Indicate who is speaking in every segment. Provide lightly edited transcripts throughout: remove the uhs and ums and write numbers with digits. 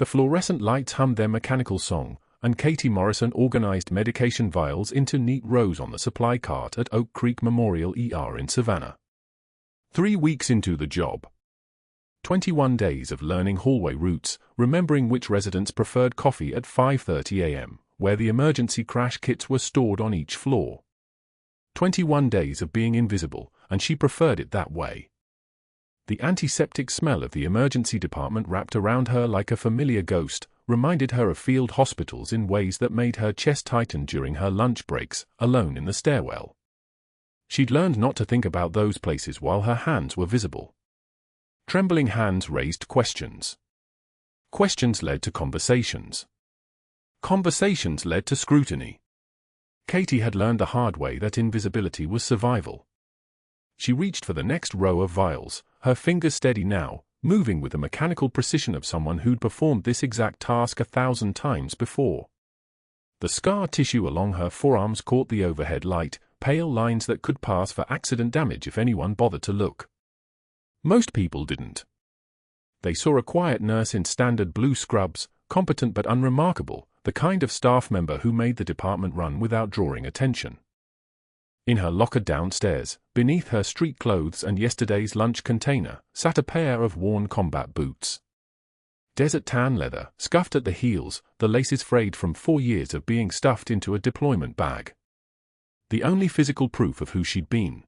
Speaker 1: The fluorescent lights hummed their mechanical song, and Katie Morrison organized medication vials into neat rows on the supply cart at Oak Creek Memorial ER in Savannah. 3 weeks into the job. 21 days of learning hallway routes, remembering which residents preferred coffee at 5:30 a.m., where the emergency crash kits were stored on each floor. 21 days of being invisible, and she preferred it that way. The antiseptic smell of the emergency department wrapped around her like a familiar ghost, reminded her of field hospitals in ways that made her chest tighten during her lunch breaks, alone in the stairwell. She'd learned not to think about those places while her hands were visible. Trembling hands raised questions. Questions led to conversations. Conversations led to scrutiny. Katie had learned the hard way that invisibility was survival. She reached for the next row of vials, her fingers steady now, moving with the mechanical precision of someone who'd performed this exact task 1,000 times before. The scar tissue along her forearms caught the overhead light, pale lines that could pass for accident damage if anyone bothered to look. Most people didn't. They saw a quiet nurse in standard blue scrubs, competent but unremarkable, the kind of staff member who made the department run without drawing attention. In her locker downstairs, beneath her street clothes and yesterday's lunch container, sat a pair of worn combat boots. Desert tan leather, scuffed at the heels, the laces frayed from 4 years of being stuffed into a deployment bag. The only physical proof of who she'd been.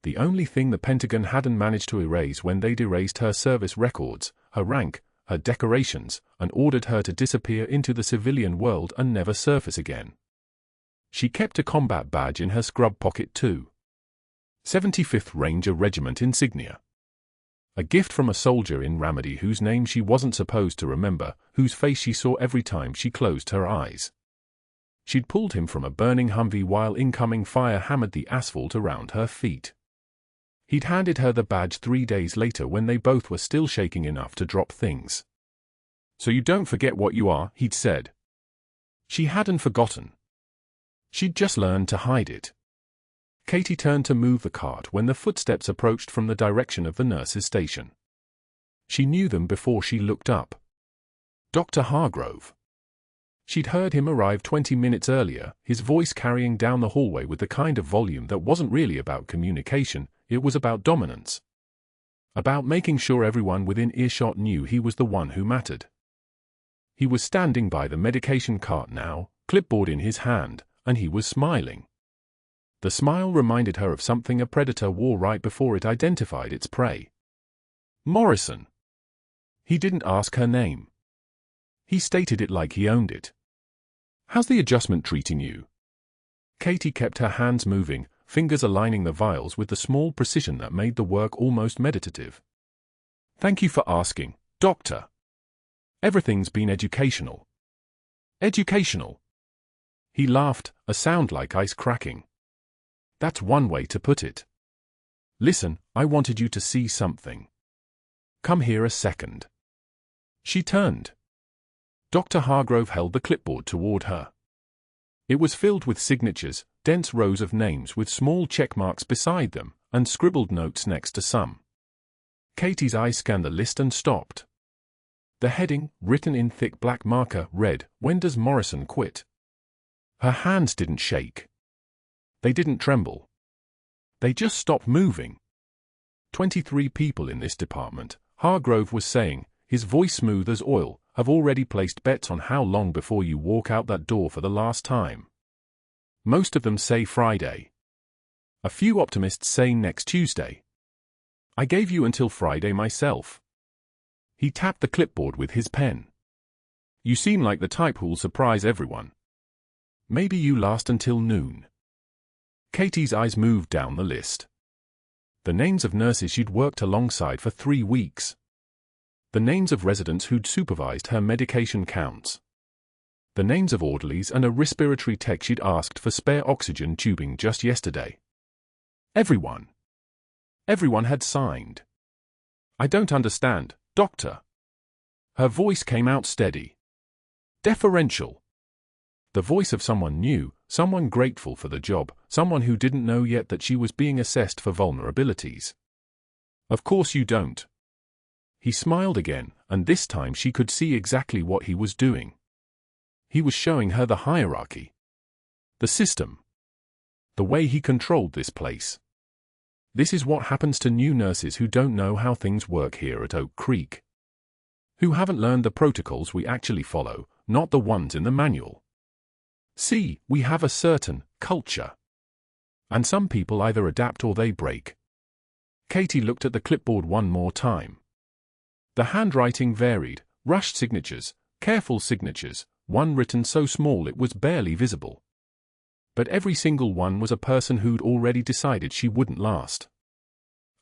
Speaker 1: The only thing the Pentagon hadn't managed to erase when they'd erased her service records, her rank, her decorations, and ordered her to disappear into the civilian world and never surface again. She kept a combat badge in her scrub pocket too. 75th Ranger Regiment insignia. A gift from a soldier in Ramadi whose name she wasn't supposed to remember, whose face she saw every time she closed her eyes. She'd pulled him from a burning Humvee while incoming fire hammered the asphalt around her feet. He'd handed her the badge 3 days later when they both were still shaking enough to drop things. "So you don't forget what you are," he'd said. She hadn't forgotten. She'd just learned to hide it. Katie turned to move the cart when the footsteps approached from the direction of the nurse's station. She knew them before she looked up. Dr. Hargrove. She'd heard him arrive 20 minutes earlier, his voice carrying down the hallway with the kind of volume that wasn't really about communication, it was about dominance. About making sure everyone within earshot knew he was the one who mattered. He was standing by the medication cart now, clipboard in his hand, and he was smiling. The smile reminded her of something a predator wore right before it identified its prey. Morrison. He didn't ask her name. He stated it like he owned it. "How's the adjustment treating you?" Katie kept her hands moving, fingers aligning the vials with the small precision that made the work almost meditative. "Thank you for asking, Doctor. Everything's been educational." "Educational?" He laughed, a sound like ice cracking. "That's one way to put it. Listen, I wanted you to see something. Come here a second." She turned. Dr. Hargrove held the clipboard toward her. It was filled with signatures, dense rows of names with small check marks beside them, and scribbled notes next to some. Katie's eyes scanned the list and stopped. The heading, written in thick black marker, read, "When does Morrison quit?" Her hands didn't shake. They didn't tremble. They just stopped moving. 23 people in this department, Hargrove was saying, his voice smooth as oil, have already placed bets on how long before you walk out that door for the last time. Most of them say Friday. A few optimists say next Tuesday. I gave you until Friday myself. He tapped the clipboard with his pen. You seem like the type who'll surprise everyone. Maybe you last until noon. Katie's eyes moved down the list. The names of nurses she'd worked alongside for 3 weeks. The names of residents who'd supervised her medication counts. The names of orderlies and a respiratory tech she'd asked for spare oxygen tubing just yesterday. Everyone. Everyone had signed. I don't understand, Doctor. Her voice came out steady. Deferential. The voice of someone new, someone grateful for the job, someone who didn't know yet that she was being assessed for vulnerabilities. Of course you don't. He smiled again, and this time she could see exactly what he was doing. He was showing her the hierarchy. The system. The way he controlled this place. This is what happens to new nurses who don't know how things work here at Oak Creek. Who haven't learned the protocols we actually follow, not the ones in the manual. See, we have a certain culture. And some people either adapt or they break. Katie looked at the clipboard one more time. The handwriting varied, rushed signatures, careful signatures, one written so small it was barely visible. But every single one was a person who'd already decided she wouldn't last.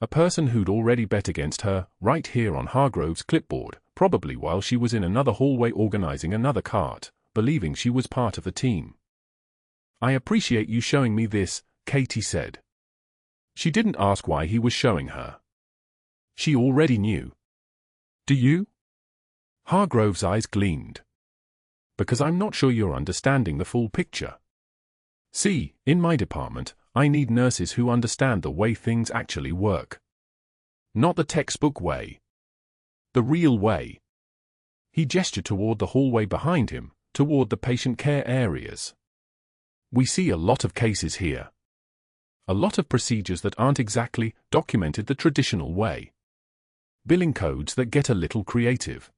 Speaker 1: A person who'd already bet against her, right here on Hargrove's clipboard, probably while she was in another hallway organizing another cart, believing she was part of the team. "I appreciate you showing me this," Katie said. She didn't ask why he was showing her. She already knew. "Do you?" Hargrove's eyes gleamed. "Because I'm not sure you're understanding the full picture. See, in my department, I need nurses who understand the way things actually work. Not the textbook way. The real way." He gestured toward the hallway behind him, toward the patient care areas. "We see a lot of cases here. A lot of procedures that aren't exactly documented the traditional way. Billing codes that get a little creative.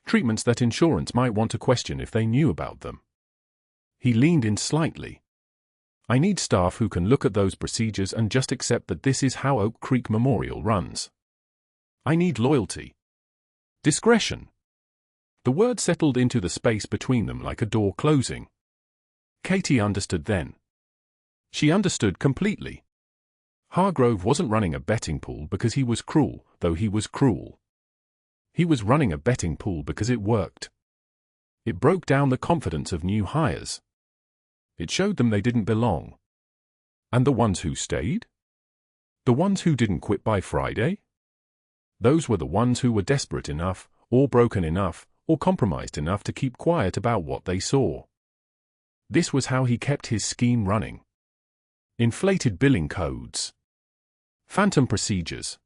Speaker 1: Treatments that insurance might want to question if they knew about them." He leaned in slightly. "I need staff who can look at those procedures and just accept that this is how Oak Creek Memorial runs. I need loyalty. Discretion." The word settled into the space between them like a door closing. Katie understood then. She understood completely. Hargrove wasn't running a betting pool because he was cruel, though he was cruel. He was running a betting pool because it worked. It broke down the confidence of new hires. It showed them they didn't belong. And the ones who stayed? The ones who didn't quit by Friday? Those were the ones who were desperate enough, or broken enough, or compromised enough to keep quiet about what they saw. This was how he kept his scheme running. Inflated billing codes. Phantom procedures.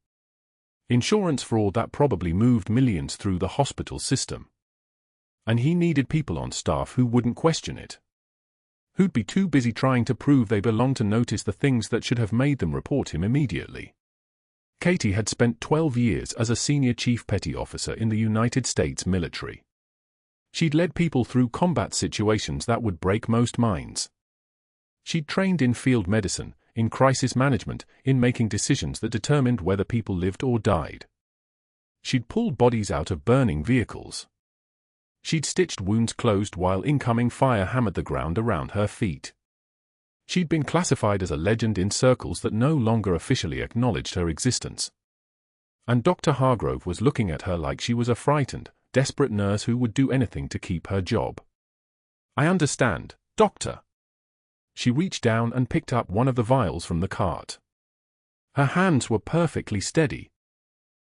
Speaker 1: Insurance fraud that probably moved millions through the hospital system. And he needed people on staff who wouldn't question it. Who'd be too busy trying to prove they belonged to notice the things that should have made them report him immediately. Katie had spent 12 years as a senior chief petty officer in the United States military. She'd led people through combat situations that would break most minds. She'd trained in field medicine, in crisis management, in making decisions that determined whether people lived or died. She'd pulled bodies out of burning vehicles. She'd stitched wounds closed while incoming fire hammered the ground around her feet. She'd been classified as a legend in circles that no longer officially acknowledged her existence. And Dr. Hargrove was looking at her like she was a frightened, desperate nurse who would do anything to keep her job. "I understand, Doctor." She reached down and picked up one of the vials from the cart. Her hands were perfectly steady.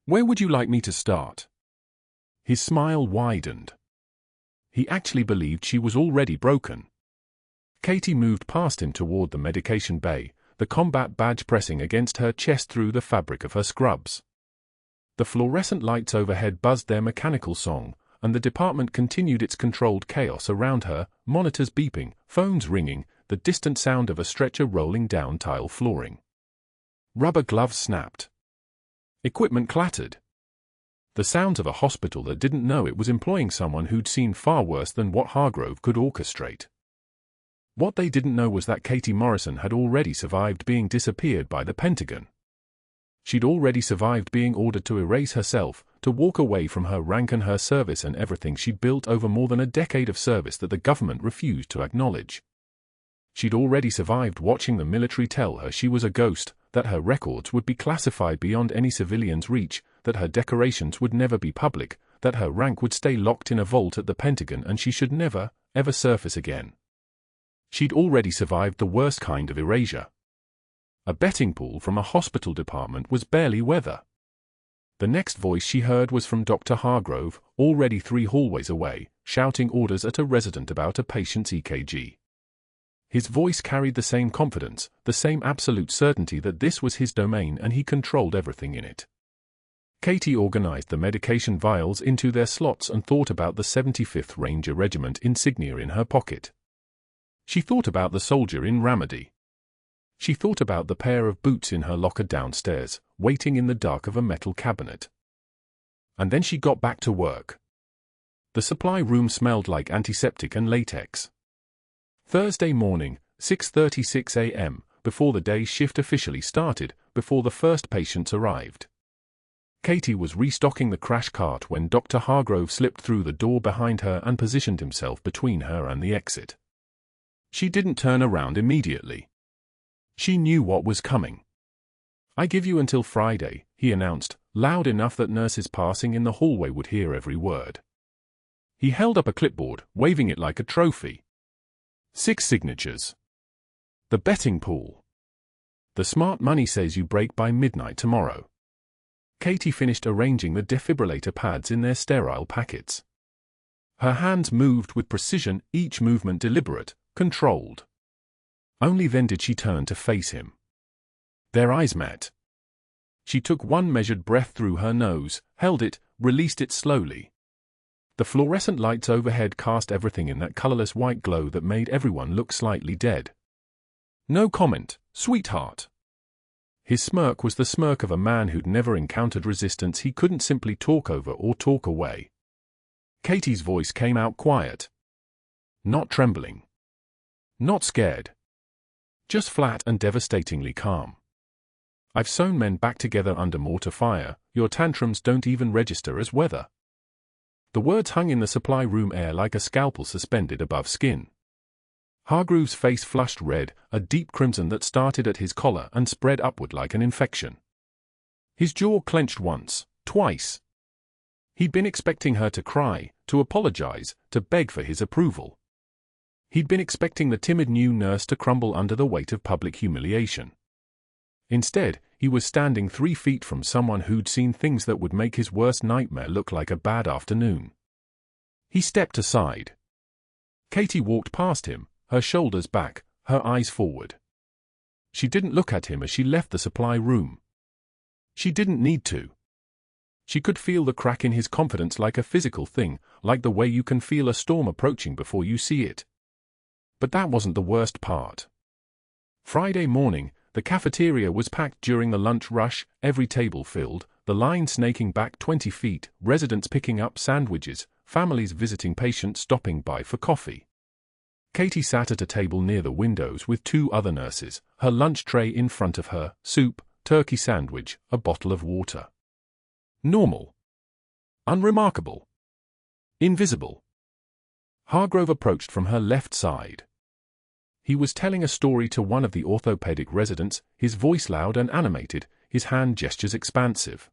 Speaker 1: "Where would you like me to start?" His smile widened. He actually believed she was already broken. Katie moved past him toward the medication bay, the combat badge pressing against her chest through the fabric of her scrubs. The fluorescent lights overhead buzzed their mechanical song, and the department continued its controlled chaos around her, monitors beeping, phones ringing, the distant sound of a stretcher rolling down tile flooring. Rubber gloves snapped. Equipment clattered. The sounds of a hospital that didn't know it was employing someone who'd seen far worse than what Hargrove could orchestrate. What they didn't know was that Katie Morrison had already survived being disappeared by the Pentagon. She'd already survived being ordered to erase herself, to walk away from her rank and her service and everything she'd built over more than a decade of service that the government refused to acknowledge. She'd already survived watching the military tell her she was a ghost, that her records would be classified beyond any civilian's reach, that her decorations would never be public, that her rank would stay locked in a vault at the Pentagon and she should never, ever surface again. She'd already survived the worst kind of erasure. A betting pool from a hospital department was barely weather. The next voice she heard was from Dr. Hargrove, already 3 hallways away, shouting orders at a resident about a patient's EKG. His voice carried the same confidence, the same absolute certainty that this was his domain and he controlled everything in it. Katie organized the medication vials into their slots and thought about the 75th Ranger Regiment insignia in her pocket. She thought about the soldier in Ramadi. She thought about the pair of boots in her locker downstairs, waiting in the dark of a metal cabinet. And then she got back to work. The supply room smelled like antiseptic and latex. Thursday morning, 6:36 a.m., before the day's shift officially started, before the first patients arrived. Katie was restocking the crash cart when Dr. Hargrove slipped through the door behind her and positioned himself between her and the exit. She didn't turn around immediately. She knew what was coming. "I give you until Friday," he announced, loud enough that nurses passing in the hallway would hear every word. He held up a clipboard, waving it like a trophy. 6 signatures. The betting pool. The smart money says you break by midnight tomorrow. Katie finished arranging the defibrillator pads in their sterile packets. Her hands moved with precision, each movement deliberate, controlled. Only then did she turn to face him. Their eyes met. She took one measured breath through her nose, held it, released it slowly. The fluorescent lights overhead cast everything in that colorless white glow that made everyone look slightly dead. "No comment, sweetheart." His smirk was the smirk of a man who'd never encountered resistance he couldn't simply talk over or talk away. Katie's voice came out quiet. Not trembling. Not scared. Just flat and devastatingly calm. "I've sewn men back together under mortar fire. Your tantrums don't even register as weather." The words hung in the supply room air like a scalpel suspended above skin. Hargrove's face flushed red, a deep crimson that started at his collar and spread upward like an infection. His jaw clenched once, twice. He'd been expecting her to cry, to apologize, to beg for his approval. He'd been expecting the timid new nurse to crumble under the weight of public humiliation. Instead, he was standing 3 feet from someone who'd seen things that would make his worst nightmare look like a bad afternoon. He stepped aside. Katie walked past him, her shoulders back, her eyes forward. She didn't look at him as she left the supply room. She didn't need to. She could feel the crack in his confidence like a physical thing, like the way you can feel a storm approaching before you see it. But that wasn't the worst part. Friday morning, the cafeteria was packed during the lunch rush, every table filled, the line snaking back 20 feet, residents picking up sandwiches, families visiting patients stopping by for coffee. Katie sat at a table near the windows with 2 other nurses, her lunch tray in front of her, soup, turkey sandwich, a bottle of water. Normal. Unremarkable. Invisible. Hargrove approached from her left side. He was telling a story to one of the orthopedic residents, his voice loud and animated, his hand gestures expansive.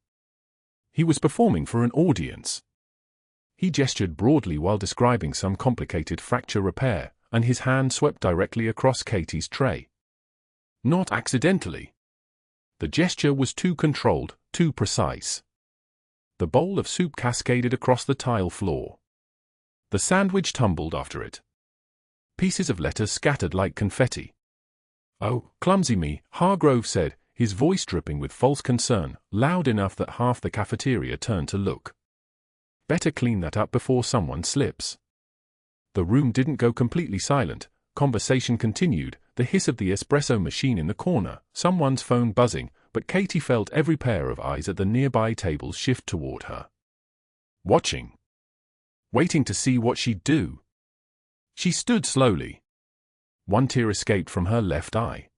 Speaker 1: He was performing for an audience. He gestured broadly while describing some complicated fracture repair, and his hand swept directly across Katie's tray. Not accidentally. The gesture was too controlled, too precise. The bowl of soup cascaded across the tile floor. The sandwich tumbled after it. Pieces of lettuce scattered like confetti. "Oh, clumsy me," Hargrove said, his voice dripping with false concern, loud enough that half the cafeteria turned to look. "Better clean that up before someone slips." The room didn't go completely silent. Conversation continued, the hiss of the espresso machine in the corner, someone's phone buzzing, but Katie felt every pair of eyes at the nearby tables shift toward her. Watching. Waiting to see what she'd do. She stood slowly. One tear escaped from her left eye.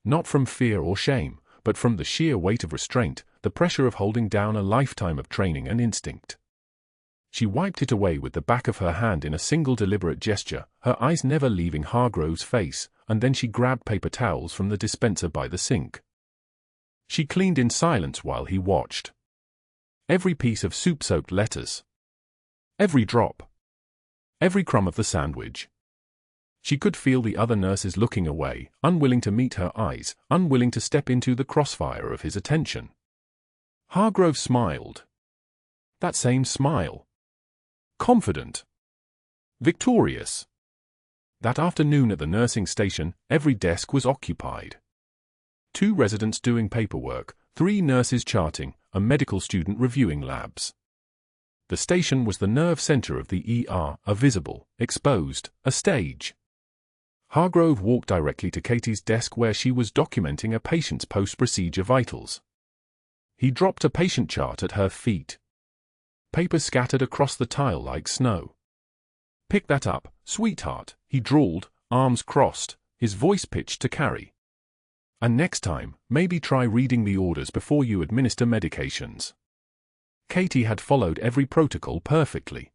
Speaker 1: Not from fear or shame, but from the sheer weight of restraint, the pressure of holding down a lifetime of training and instinct. She wiped it away with the back of her hand in a single deliberate gesture, her eyes never leaving Hargrove's face, and then she grabbed paper towels from the dispenser by the sink. She cleaned in silence while he watched. Every piece of soup-soaked lettuce. Every drop. Every crumb of the sandwich. She could feel the other nurses looking away, unwilling to meet her eyes, unwilling to step into the crossfire of his attention. Hargrove smiled. That same smile. Confident. Victorious. That afternoon at the nursing station, every desk was occupied. 2 residents doing paperwork, 3 nurses charting, a medical student reviewing labs. The station was the nerve center of the ER, a visible, exposed, a stage. Hargrove walked directly to Katie's desk where she was documenting a patient's post-procedure vitals. He dropped a patient chart at her feet. Paper scattered across the tile like snow. "Pick that up, sweetheart," he drawled, arms crossed, his voice pitched to carry. "And next time, maybe try reading the orders before you administer medications." Katie had followed every protocol perfectly.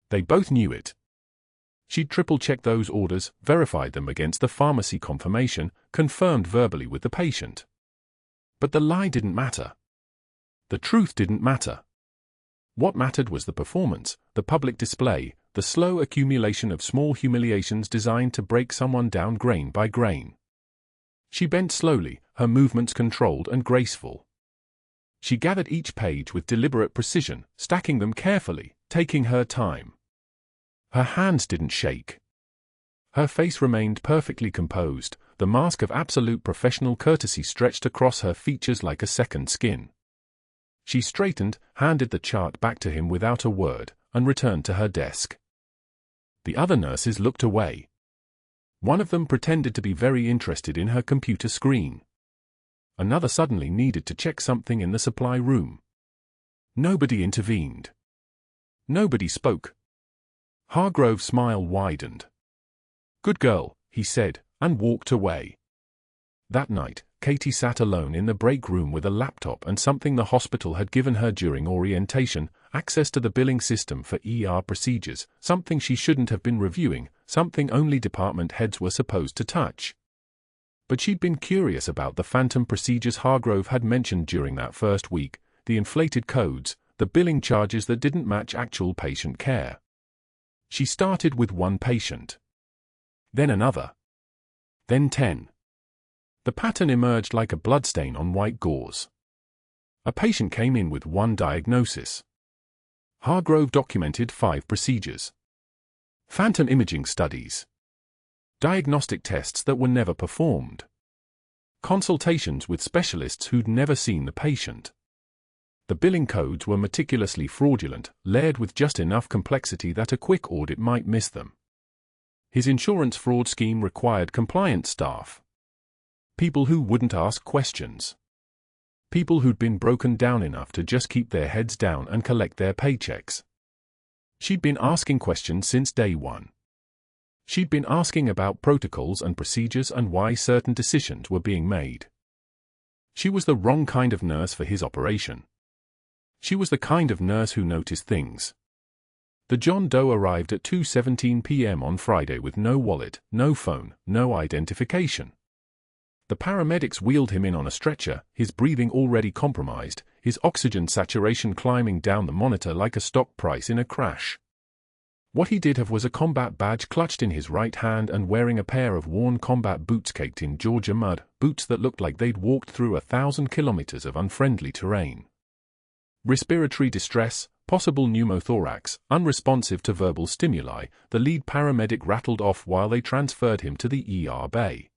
Speaker 1: They both knew it. She'd triple-checked those orders, verified them against the pharmacy confirmation, confirmed verbally with the patient. But the lie didn't matter. The truth didn't matter. What mattered was the performance, the public display, the slow accumulation of small humiliations designed to break someone down grain by grain. She bent slowly, her movements controlled and graceful. She gathered each page with deliberate precision, stacking them carefully, taking her time. Her hands didn't shake. Her face remained perfectly composed, the mask of absolute professional courtesy stretched across her features like a second skin. She straightened, handed the chart back to him without a word, and returned to her desk. The other nurses looked away. One of them pretended to be very interested in her computer screen. Another suddenly needed to check something in the supply room. Nobody intervened. Nobody spoke. Hargrove's smile widened. "Good girl," he said, and walked away. That night, Katie sat alone in the break room with a laptop and something the hospital had given her during orientation, access to the billing system for ER procedures, something she shouldn't have been reviewing, something only department heads were supposed to touch. But she'd been curious about the phantom procedures Hargrove had mentioned during that first week, the inflated codes, the billing charges that didn't match actual patient care. She started with one patient. Then another. Then 10. The pattern emerged like a bloodstain on white gauze. A patient came in with one diagnosis. Hargrove documented 5 procedures. Phantom imaging studies. Diagnostic tests that were never performed. Consultations with specialists who'd never seen the patient. The billing codes were meticulously fraudulent, layered with just enough complexity that a quick audit might miss them. His insurance fraud scheme required compliance staff. People who wouldn't ask questions. People who'd been broken down enough to just keep their heads down and collect their paychecks. She'd been asking questions since day one. She'd been asking about protocols and procedures and why certain decisions were being made. She was the wrong kind of nurse for his operation. She was the kind of nurse who noticed things. The John Doe arrived at 2:17 p.m. on Friday with no wallet, no phone, no identification. The paramedics wheeled him in on a stretcher, his breathing already compromised, his oxygen saturation climbing down the monitor like a stock price in a crash. What he did have was a combat badge clutched in his right hand and wearing a pair of worn combat boots caked in Georgia mud, boots that looked like they'd walked through 1,000 kilometers of unfriendly terrain. Respiratory distress, possible pneumothorax, unresponsive to verbal stimuli, the lead paramedic rattled off while they transferred him to the ER bay.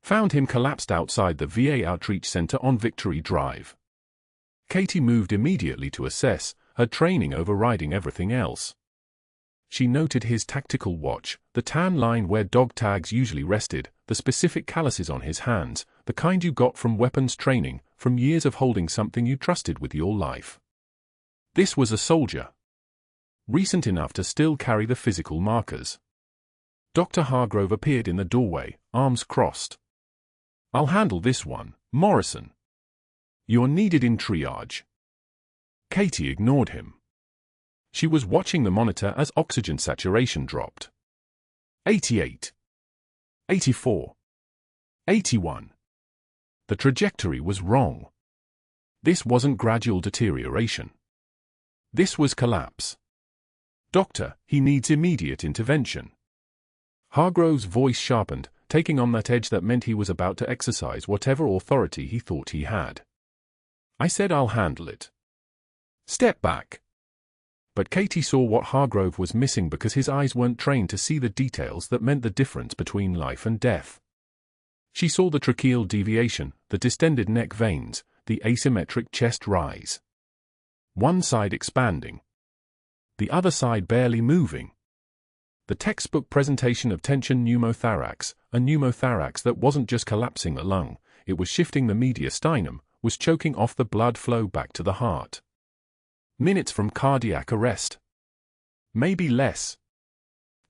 Speaker 1: Found him collapsed outside the VA Outreach Center on Victory Drive. Katie moved immediately to assess, her training overriding everything else. She noted his tactical watch, the tan line where dog tags usually rested, the specific calluses on his hands, the kind you got from weapons training, from years of holding something you trusted with your life. This was a soldier. Recent enough to still carry the physical markers. Dr. Hargrove appeared in the doorway, arms crossed. "I'll handle this one, Morrison. You're needed in triage." Katie ignored him. She was watching the monitor as oxygen saturation dropped. 88. 84. 81. The trajectory was wrong. This wasn't gradual deterioration. This was collapse. "Doctor, he needs immediate intervention." Hargrove's voice sharpened, taking on that edge that meant he was about to exercise whatever authority he thought he had. "I said I'll handle it. Step back." But Katie saw what Hargrove was missing because his eyes weren't trained to see the details that meant the difference between life and death. She saw the tracheal deviation, the distended neck veins, the asymmetric chest rise. One side expanding, the other side barely moving. The textbook presentation of tension pneumothorax, a pneumothorax that wasn't just collapsing the lung, it was shifting the mediastinum, was choking off the blood flow back to the heart. Minutes from cardiac arrest. Maybe less.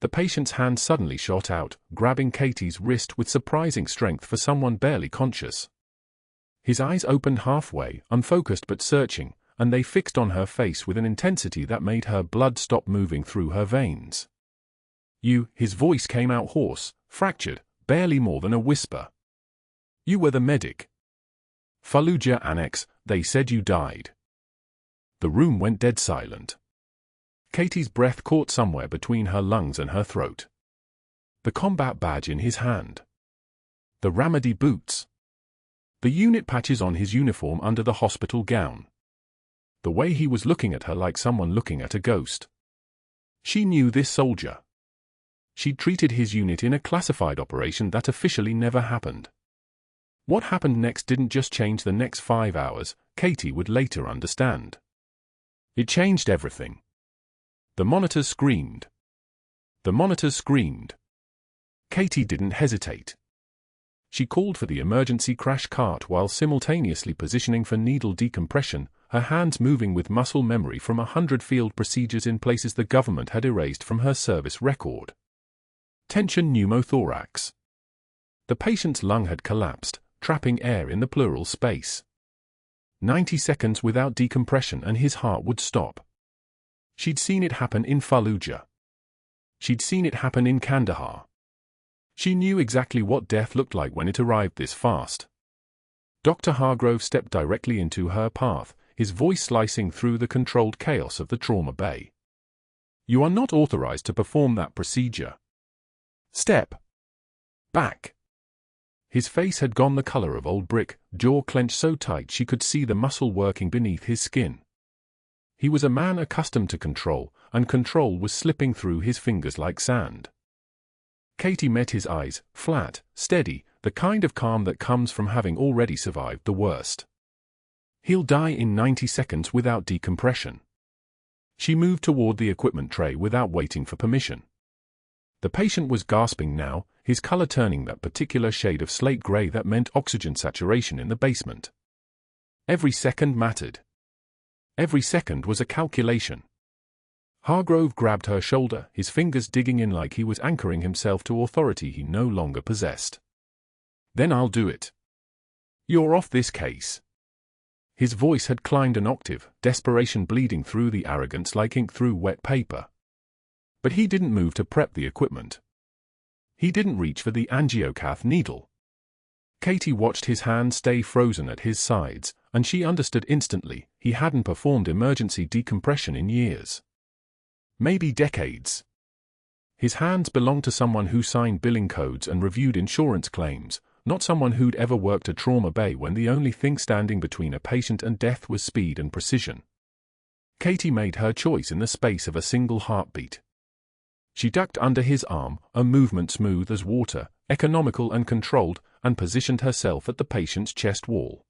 Speaker 1: The patient's hand suddenly shot out, grabbing Katie's wrist with surprising strength for someone barely conscious. His eyes opened halfway, unfocused but searching, and they fixed on her face with an intensity that made her blood stop moving through her veins. His voice came out hoarse, fractured, barely more than a whisper. You were the medic. Fallujah Annex, they said you died. The room went dead silent. Katie's breath caught somewhere between her lungs and her throat. The combat badge in his hand. The Ramadi boots. The unit patches on his uniform under the hospital gown. The way he was looking at her like someone looking at a ghost. She knew this soldier. She'd treated his unit in a classified operation that officially never happened. What happened next didn't just change the next 5 hours, Katie would later understand. It changed everything. The monitors screamed. The monitors screamed. Katie didn't hesitate. She called for the emergency crash cart while simultaneously positioning for needle decompression, her hands moving with muscle memory from 100 field procedures in places the government had erased from her service record. Tension pneumothorax. The patient's lung had collapsed, trapping air in the pleural space. 90 seconds without decompression and his heart would stop. She'd seen it happen in Fallujah. She'd seen it happen in Kandahar. She knew exactly what death looked like when it arrived this fast. Dr. Hargrove stepped directly into her path, his voice slicing through the controlled chaos of the trauma bay. You are not authorized to perform that procedure. Step back. His face had gone the color of old brick, jaw clenched so tight she could see the muscle working beneath his skin. He was a man accustomed to control, and control was slipping through his fingers like sand. Katie met his eyes, flat, steady, the kind of calm that comes from having already survived the worst. He'll die in 90 seconds without decompression. She moved toward the equipment tray without waiting for permission. The patient was gasping now, his color turning that particular shade of slate gray that meant oxygen saturation in the basement. Every second mattered. Every second was a calculation. Hargrove grabbed her shoulder, his fingers digging in like he was anchoring himself to authority he no longer possessed. Then I'll do it. You're off this case. His voice had climbed an octave, desperation bleeding through the arrogance like ink through wet paper. But he didn't move to prep the equipment. He didn't reach for the angiocath needle. Katie watched his hand stay frozen at his sides, and she understood instantly he hadn't performed emergency decompression in years. Maybe decades. His hands belonged to someone who signed billing codes and reviewed insurance claims, not someone who'd ever worked a trauma bay when the only thing standing between a patient and death was speed and precision. Katie made her choice in the space of a single heartbeat. She ducked under his arm, a movement smooth as water, economical and controlled, and positioned herself at the patient's chest wall.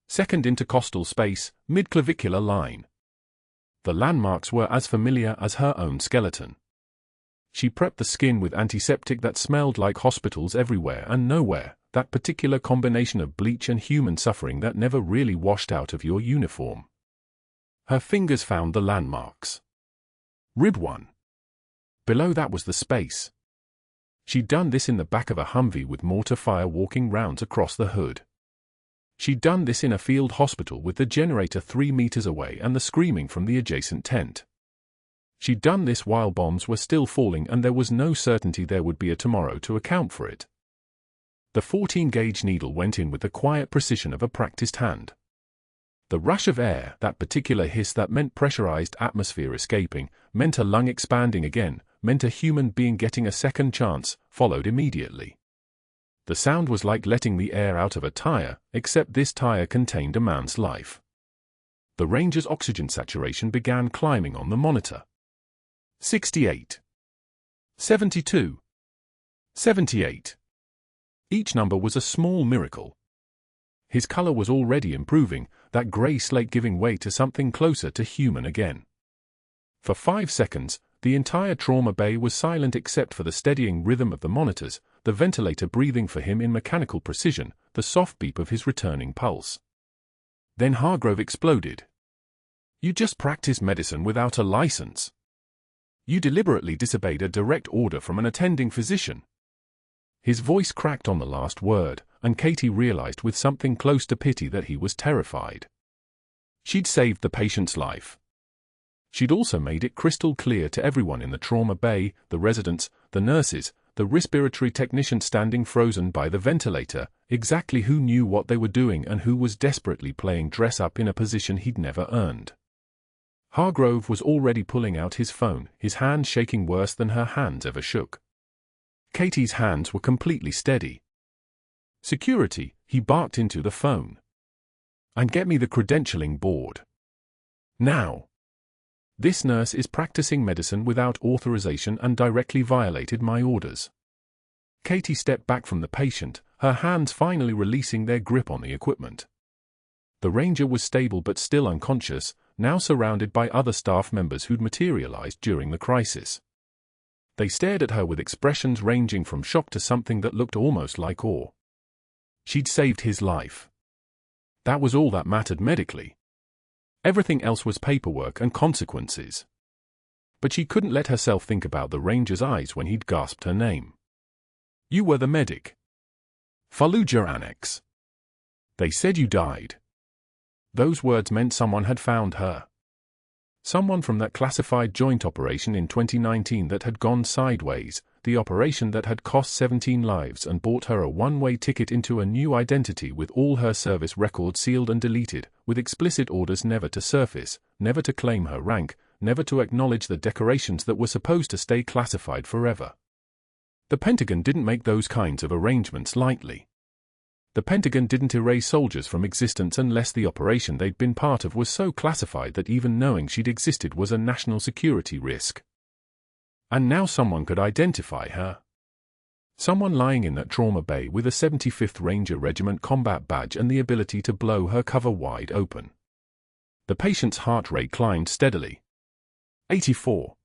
Speaker 1: Second intercostal space, mid-clavicular line. The landmarks were as familiar as her own skeleton. She prepped the skin with antiseptic that smelled like hospitals everywhere and nowhere, that particular combination of bleach and human suffering that never really washed out of your uniform. Her fingers found the landmarks. Rib 1. Below that was the space. She'd done this in the back of a Humvee with mortar fire walking rounds across the hood. She'd done this in a field hospital with the generator 3 meters away and the screaming from the adjacent tent. She'd done this while bombs were still falling and there was no certainty there would be a tomorrow to account for it. The 14-gauge needle went in with the quiet precision of a practiced hand. The rush of air, that particular hiss that meant pressurized atmosphere escaping, meant a lung expanding again, meant a human being getting a second chance, followed immediately. The sound was like letting the air out of a tire, except this tire contained a man's life. The ranger's oxygen saturation began climbing on the monitor. 68. 72. 78. Each number was a small miracle. His color was already improving, that gray slate giving way to something closer to human again. For 5 seconds, the entire trauma bay was silent except for the steadying rhythm of the monitors, the ventilator breathing for him in mechanical precision, the soft beep of his returning pulse. Then Hargrove exploded. "You just practice medicine without a license. You deliberately disobeyed a direct order from an attending physician." His voice cracked on the last word, and Katie realized with something close to pity that he was terrified. She'd saved the patient's life. She'd also made it crystal clear to everyone in the trauma bay, the residents, the nurses, the respiratory technician standing frozen by the ventilator, exactly who knew what they were doing and who was desperately playing dress-up in a position he'd never earned. Hargrove was already pulling out his phone, his hand shaking worse than her hands ever shook. Katie's hands were completely steady. "Security," he barked into the phone. "And get me the credentialing board. Now. This nurse is practicing medicine without authorization and directly violated my orders." Katie stepped back from the patient, her hands finally releasing their grip on the equipment. The ranger was stable but still unconscious, now surrounded by other staff members who'd materialized during the crisis. They stared at her with expressions ranging from shock to something that looked almost like awe. She'd saved his life. That was all that mattered medically. Everything else was paperwork and consequences. But she couldn't let herself think about the ranger's eyes when he'd gasped her name. "You were the medic. Fallujah Annex. They said you died." Those words meant someone had found her. Someone from that classified joint operation in 2019 that had gone sideways, the operation that had cost 17 lives and bought her a one-way ticket into a new identity with all her service records sealed and deleted, with explicit orders never to surface, never to claim her rank, never to acknowledge the decorations that were supposed to stay classified forever. The Pentagon didn't make those kinds of arrangements lightly. The Pentagon didn't erase soldiers from existence unless the operation they'd been part of was so classified that even knowing she'd existed was a national security risk. And now someone could identify her. Someone lying in that trauma bay with a 75th Ranger Regiment combat badge and the ability to blow her cover wide open. The patient's heart rate climbed steadily. 84.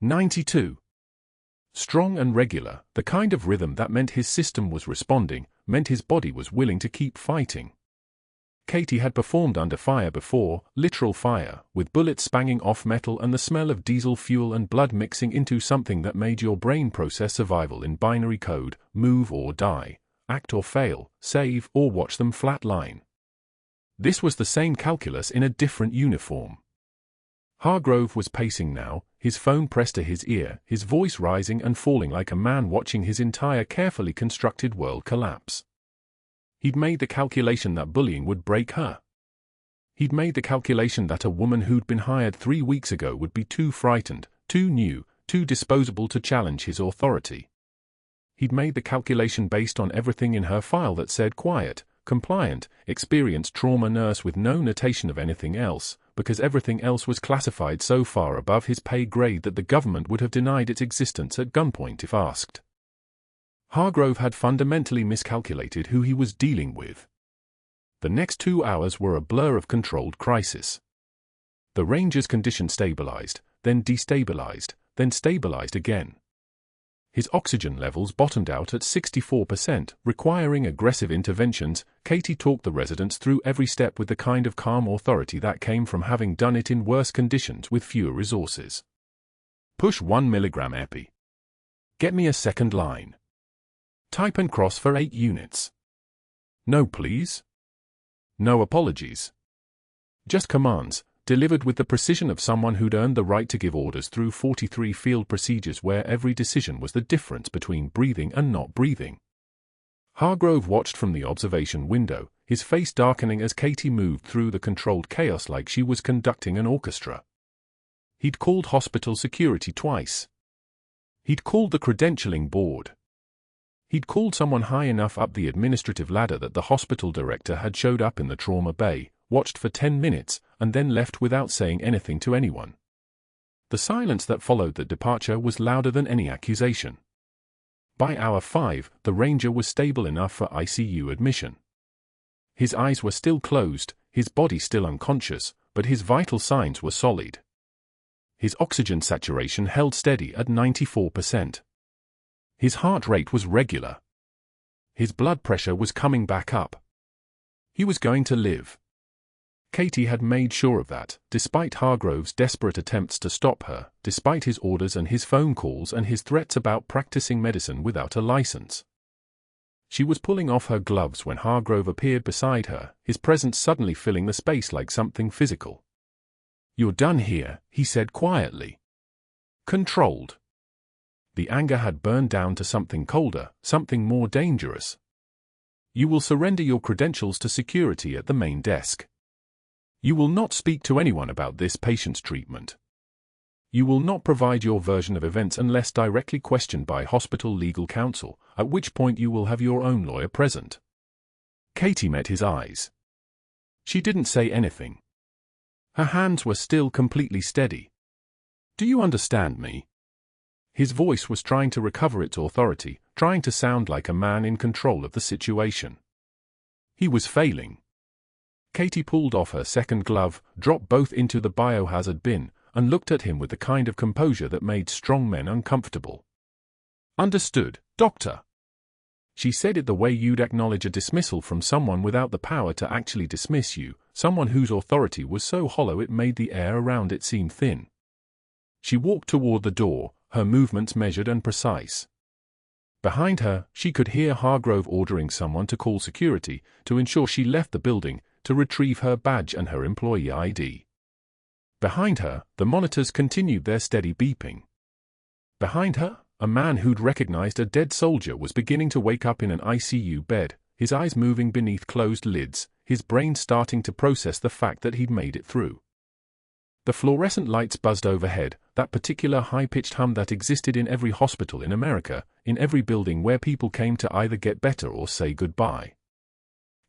Speaker 1: 92. Strong and regular, the kind of rhythm that meant his system was responding, meant his body was willing to keep fighting. Katie had performed under fire before, literal fire, with bullets spanging off metal and the smell of diesel fuel and blood mixing into something that made your brain process survival in binary code, move or die, act or fail, save or watch them flatline. This was the same calculus in a different uniform. Hargrove was pacing now, his phone pressed to his ear, his voice rising and falling like a man watching his entire carefully constructed world collapse. He'd made the calculation that bullying would break her. He'd made the calculation that a woman who'd been hired 3 weeks ago would be too frightened, too new, too disposable to challenge his authority. He'd made the calculation based on everything in her file that said quiet, compliant, experienced trauma nurse with no notation of anything else, because everything else was classified so far above his pay grade that the government would have denied its existence at gunpoint if asked. Hargrove had fundamentally miscalculated who he was dealing with. The next 2 hours were a blur of controlled crisis. The Ranger's condition stabilized, then destabilized, then stabilized again. His oxygen levels bottomed out at 64%, requiring aggressive interventions. Katie talked the residents through every step with the kind of calm authority that came from having done it in worse conditions with fewer resources. Push 1 milligram epi. Get me a second line. Type and cross for 8 units. No please. No apologies. Just commands, delivered with the precision of someone who'd earned the right to give orders through 43 field procedures where every decision was the difference between breathing and not breathing. Hargrove watched from the observation window, his face darkening as Katie moved through the controlled chaos like she was conducting an orchestra. He'd called hospital security twice. He'd called the credentialing board. He'd called someone high enough up the administrative ladder that the hospital director had showed up in the trauma bay, watched for 10 minutes, and then left without saying anything to anyone. The silence that followed the departure was louder than any accusation. By hour 5, the Ranger was stable enough for ICU admission. His eyes were still closed, his body still unconscious, but his vital signs were solid. His oxygen saturation held steady at 94%. His heart rate was regular. His blood pressure was coming back up. He was going to live. Katie had made sure of that, despite Hargrove's desperate attempts to stop her, despite his orders and his phone calls and his threats about practicing medicine without a license. She was pulling off her gloves when Hargrove appeared beside her, his presence suddenly filling the space like something physical. "You're done here," he said quietly. Controlled. The anger had burned down to something colder, something more dangerous. "You will surrender your credentials to security at the main desk. You will not speak to anyone about this patient's treatment. You will not provide your version of events unless directly questioned by hospital legal counsel, at which point you will have your own lawyer present." Katie met his eyes. She didn't say anything. Her hands were still completely steady. "Do you understand me?" His voice was trying to recover its authority, trying to sound like a man in control of the situation. He was failing. Katie pulled off her second glove, dropped both into the biohazard bin, and looked at him with the kind of composure that made strong men uncomfortable. "Understood, doctor." She said it the way you'd acknowledge a dismissal from someone without the power to actually dismiss you, someone whose authority was so hollow it made the air around it seem thin. She walked toward the door, her movements measured and precise. Behind her, she could hear Hargrove ordering someone to call security, to ensure she left the building, to retrieve her badge and her employee ID. Behind her, the monitors continued their steady beeping. Behind her, a man who'd recognized a dead soldier was beginning to wake up in an ICU bed, his eyes moving beneath closed lids, his brain starting to process the fact that he'd made it through. The fluorescent lights buzzed overhead, that particular high-pitched hum that existed in every hospital in America, in every building where people came to either get better or say goodbye.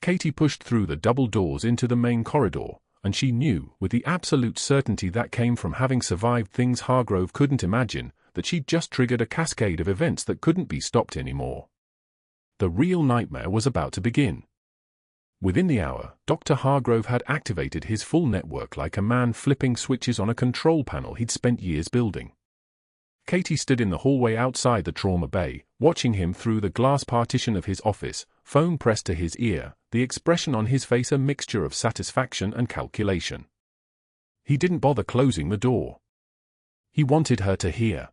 Speaker 1: Katie pushed through the double doors into the main corridor, and she knew, with the absolute certainty that came from having survived things Hargrove couldn't imagine, that she'd just triggered a cascade of events that couldn't be stopped anymore. The real nightmare was about to begin. Within the hour, Dr. Hargrove had activated his full network like a man flipping switches on a control panel he'd spent years building. Katie stood in the hallway outside the trauma bay, watching him through the glass partition of his office, phone pressed to his ear, the expression on his face a mixture of satisfaction and calculation. He didn't bother closing the door. He wanted her to hear.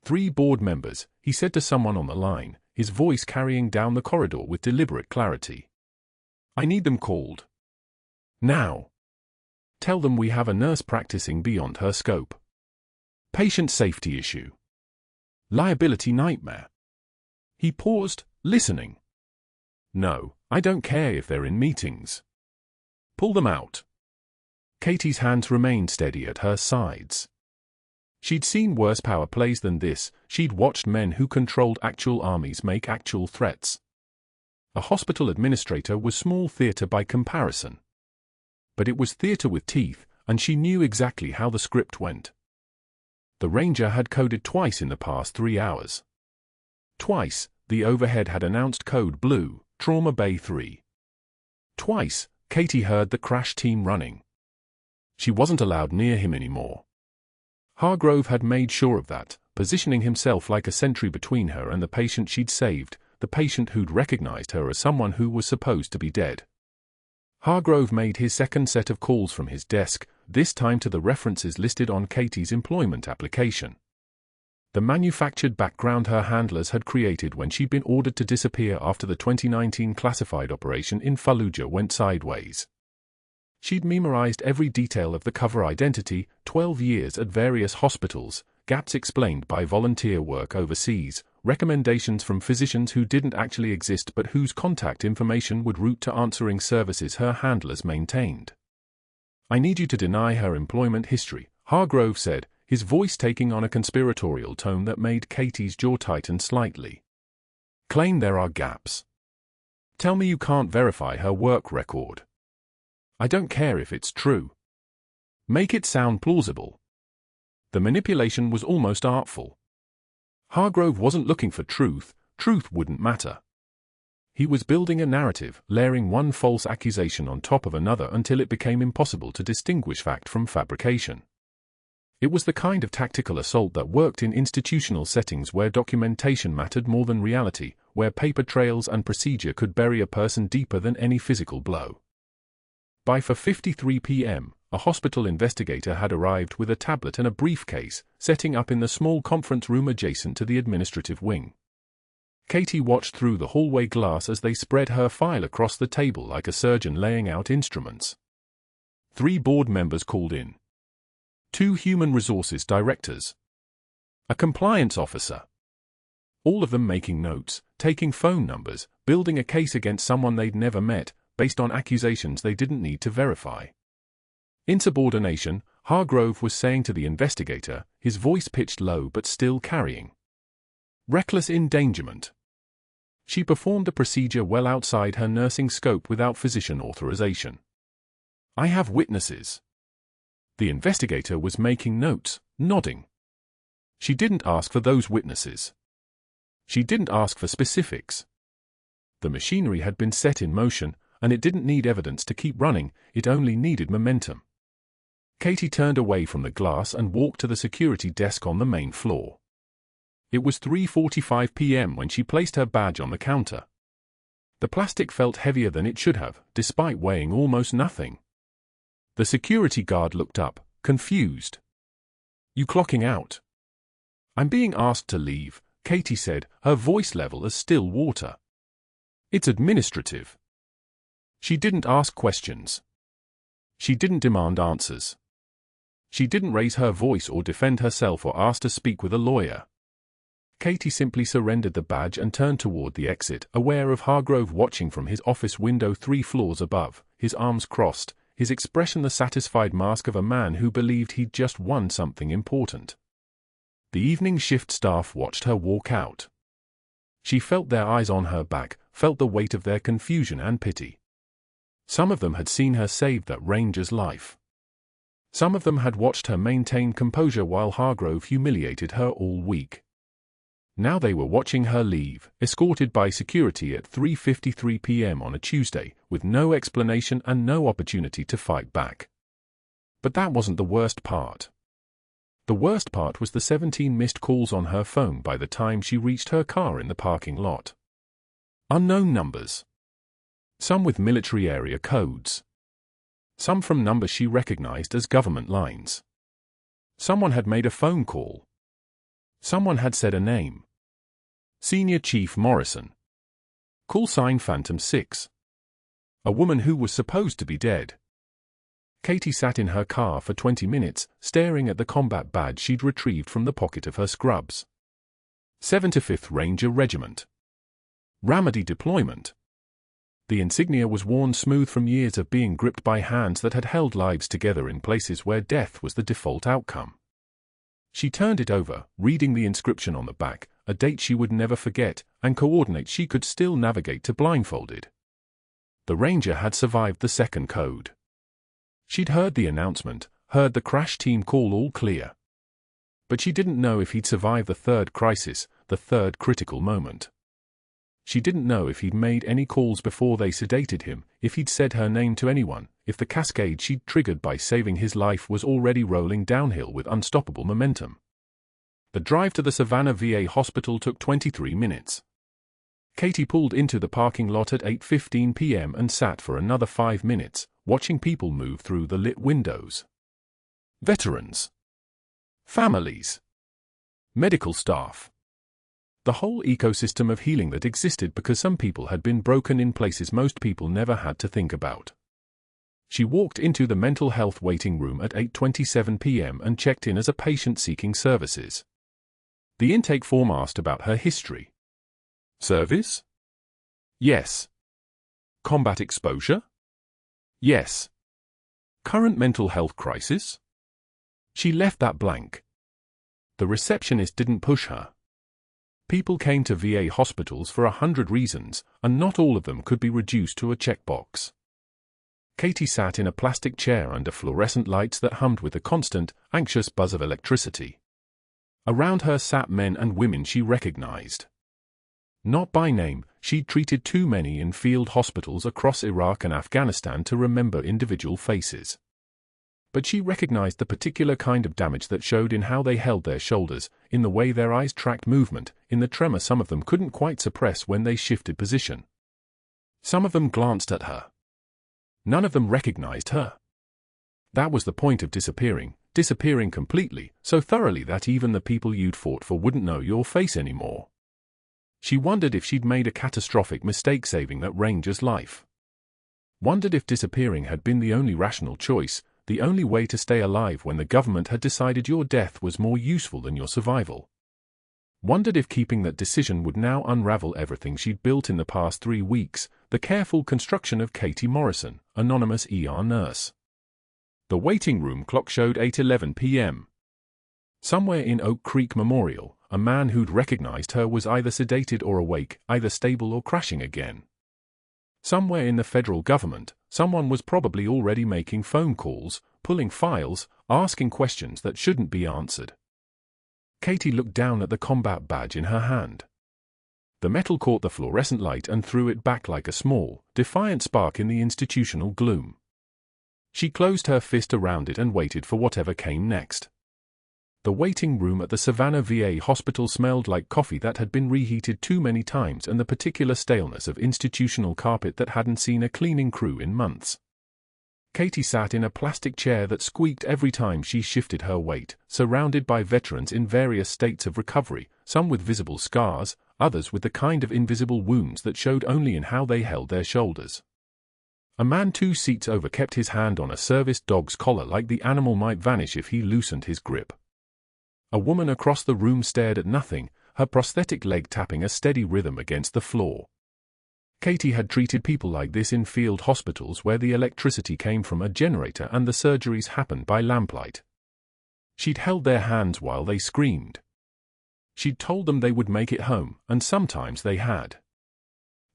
Speaker 1: 3 board members, he said to someone on the line, his voice carrying down the corridor with deliberate clarity. "I need them called. Now. Tell them we have a nurse practicing beyond her scope. Patient safety issue. Liability nightmare." He paused, listening. "No, I don't care if they're in meetings. Pull them out." Katie's hands remained steady at her sides. She'd seen worse power plays than this, she'd watched men who controlled actual armies make actual threats. A hospital administrator was small theater by comparison. But it was theater with teeth, and she knew exactly how the script went. The Ranger had coded twice in the past 3 hours. Twice, the overhead had announced code blue, Trauma Bay 3. Twice, Katie heard the crash team running. She wasn't allowed near him anymore. Hargrove had made sure of that, positioning himself like a sentry between her and the patient she'd saved, the patient who'd recognized her as someone who was supposed to be dead. Hargrove made his second set of calls from his desk, this time to the references listed on Katie's employment application. The manufactured background her handlers had created when she'd been ordered to disappear after the 2019 classified operation in Fallujah went sideways. She'd memorized every detail of the cover identity, 12 years at various hospitals, gaps explained by volunteer work overseas, recommendations from physicians who didn't actually exist but whose contact information would route to answering services her handlers maintained. "I need you to deny her employment history," Hargrove said, his voice taking on a conspiratorial tone that made Katie's jaw tighten slightly. "Claim there are gaps. Tell me you can't verify her work record. I don't care if it's true. Make it sound plausible." The manipulation was almost artful. Hargrove wasn't looking for truth, truth wouldn't matter. He was building a narrative, layering one false accusation on top of another until it became impossible to distinguish fact from fabrication. It was the kind of tactical assault that worked in institutional settings where documentation mattered more than reality, where paper trails and procedure could bury a person deeper than any physical blow. By 4:53 p.m., a hospital investigator had arrived with a tablet and a briefcase, setting up in the small conference room adjacent to the administrative wing. Katie watched through the hallway glass as they spread her file across the table like a surgeon laying out instruments. 3 board members called in. 2 human resources directors. A compliance officer. All of them making notes, taking phone numbers, building a case against someone they'd never met, based on accusations they didn't need to verify. Insubordination, Hargrove was saying to the investigator, his voice pitched low but still carrying. Reckless endangerment. She performed a procedure well outside her nursing scope without physician authorization. I have witnesses. The investigator was making notes, nodding. She didn't ask for those witnesses. She didn't ask for specifics. The machinery had been set in motion, and it didn't need evidence to keep running, it only needed momentum. Katie turned away from the glass and walked to the security desk on the main floor. It was 3:45 p.m. when she placed her badge on the counter. The plastic felt heavier than it should have, despite weighing almost nothing. The security guard looked up, confused. You clocking out? I'm being asked to leave, Katie said, her voice level as still water. It's administrative. She didn't ask questions. She didn't demand answers. She didn't raise her voice or defend herself or ask to speak with a lawyer. Katie simply surrendered the badge and turned toward the exit, aware of Hargrove watching from his office window 3 floors above, his arms crossed, his expression the satisfied mask of a man who believed he'd just won something important. The evening shift staff watched her walk out. She felt their eyes on her back, felt the weight of their confusion and pity. Some of them had seen her save that ranger's life. Some of them had watched her maintain composure while Hargrove humiliated her all week. Now they were watching her leave, escorted by security at 3:53 p.m. on a Tuesday, with no explanation and no opportunity to fight back. But that wasn't the worst part. The worst part was the 17 missed calls on her phone by the time she reached her car in the parking lot. Unknown numbers. Some with military area codes. Some from numbers she recognized as government lines. Someone had made a phone call. Someone had said a name. Senior Chief Morrison. Call sign Phantom 6. A woman who was supposed to be dead. Katie sat in her car for 20 minutes, staring at the combat badge she'd retrieved from the pocket of her scrubs. 75th Ranger Regiment. Ramadi deployment. The insignia was worn smooth from years of being gripped by hands that had held lives together in places where death was the default outcome. She turned it over, reading the inscription on the back, a date she would never forget, and coordinates she could still navigate to blindfolded. The Ranger had survived the second code. She'd heard the announcement, heard the crash team call all clear. But she didn't know if he'd survive the third crisis, the third critical moment. She didn't know if he'd made any calls before they sedated him, if he'd said her name to anyone, if the cascade she'd triggered by saving his life was already rolling downhill with unstoppable momentum. The drive to the Savannah VA hospital took 23 minutes. Katie pulled into the parking lot at 8:15 p.m. and sat for another 5 minutes, watching people move through the lit windows. Veterans. Families. Medical staff. The whole ecosystem of healing that existed because some people had been broken in places most people never had to think about. She walked into the mental health waiting room at 8:27 p.m. and checked in as a patient seeking services. The intake form asked about her history. Service? Yes. Combat exposure? Yes. Current mental health crisis? She left that blank. The receptionist didn't push her. People came to VA hospitals for 100 reasons, and not all of them could be reduced to a checkbox. Katie sat in a plastic chair under fluorescent lights that hummed with the constant, anxious buzz of electricity. Around her sat men and women she recognized. Not by name, she'd treated too many in field hospitals across Iraq and Afghanistan to remember individual faces. But she recognized the particular kind of damage that showed in how they held their shoulders, in the way their eyes tracked movement, in the tremor some of them couldn't quite suppress when they shifted position. Some of them glanced at her. None of them recognized her. That was the point of disappearing completely, so thoroughly that even the people you'd fought for wouldn't know your face anymore. She wondered if she'd made a catastrophic mistake saving that ranger's life. Wondered if disappearing had been the only rational choice, the only way to stay alive when the government had decided your death was more useful than your survival. Wondered if keeping that decision would now unravel everything she'd built in the past 3 weeks, the careful construction of Katie Morrison, anonymous ER nurse. The waiting room clock showed 8:11 p.m. Somewhere in Oak Creek Memorial, a man who'd recognized her was either sedated or awake, either stable or crashing again. Somewhere in the federal government, someone was probably already making phone calls, pulling files, asking questions that shouldn't be answered. Katie looked down at the combat badge in her hand. The metal caught the fluorescent light and threw it back like a small, defiant spark in the institutional gloom. She closed her fist around it and waited for whatever came next. The waiting room at the Savannah VA hospital smelled like coffee that had been reheated too many times and the particular staleness of institutional carpet that hadn't seen a cleaning crew in months. Katie sat in a plastic chair that squeaked every time she shifted her weight, surrounded by veterans in various states of recovery, some with visible scars, others with the kind of invisible wounds that showed only in how they held their shoulders. A man 2 seats over kept his hand on a service dog's collar like the animal might vanish if he loosened his grip. A woman across the room stared at nothing, her prosthetic leg tapping a steady rhythm against the floor. Katie had treated people like this in field hospitals where the electricity came from a generator and the surgeries happened by lamplight. She'd held their hands while they screamed. She'd told them they would make it home, and sometimes they had.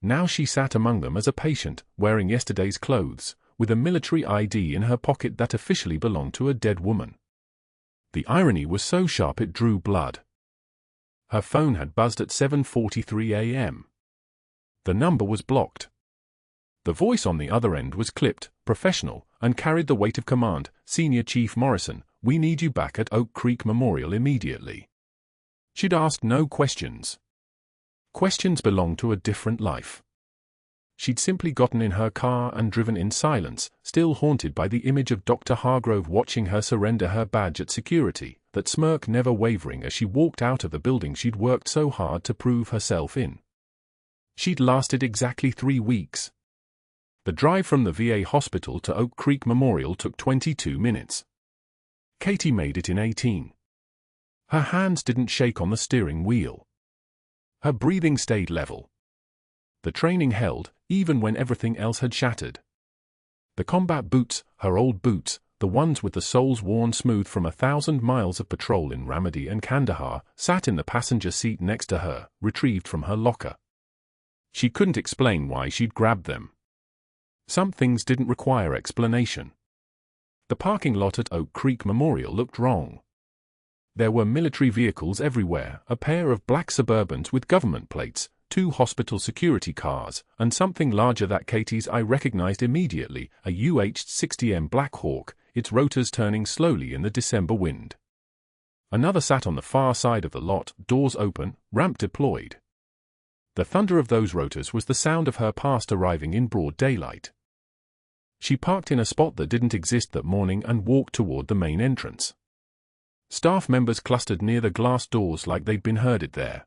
Speaker 1: Now she sat among them as a patient, wearing yesterday's clothes, with a military ID in her pocket that officially belonged to a dead woman. The irony was so sharp it drew blood. Her phone had buzzed at 7:43 a.m. The number was blocked. The voice on the other end was clipped, professional, and carried the weight of command. Senior Chief Morrison, we need you back at Oak Creek Memorial immediately. She'd asked no questions. Questions belonged to a different life. She'd simply gotten in her car and driven in silence, still haunted by the image of Dr. Hargrove watching her surrender her badge at security, that smirk never wavering as she walked out of the building she'd worked so hard to prove herself in. She'd lasted exactly 3 weeks. The drive from the VA hospital to Oak Creek Memorial took 22 minutes. Katie made it in 18. Her hands didn't shake on the steering wheel. Her breathing stayed level. The training held, even when everything else had shattered. The combat boots, her old boots, the ones with the soles worn smooth from 1,000 miles of patrol in Ramadi and Kandahar, sat in the passenger seat next to her, retrieved from her locker. She couldn't explain why she'd grabbed them. Some things didn't require explanation. The parking lot at Oak Creek Memorial looked wrong. There were military vehicles everywhere, a pair of black Suburbans with government plates, 2 hospital security cars, and something larger that Katie's eye recognized immediately, a UH-60M Black Hawk, its rotors turning slowly in the December wind. Another sat on the far side of the lot, doors open, ramp deployed. The thunder of those rotors was the sound of her past arriving in broad daylight. She parked in a spot that didn't exist that morning and walked toward the main entrance. Staff members clustered near the glass doors like they'd been herded there.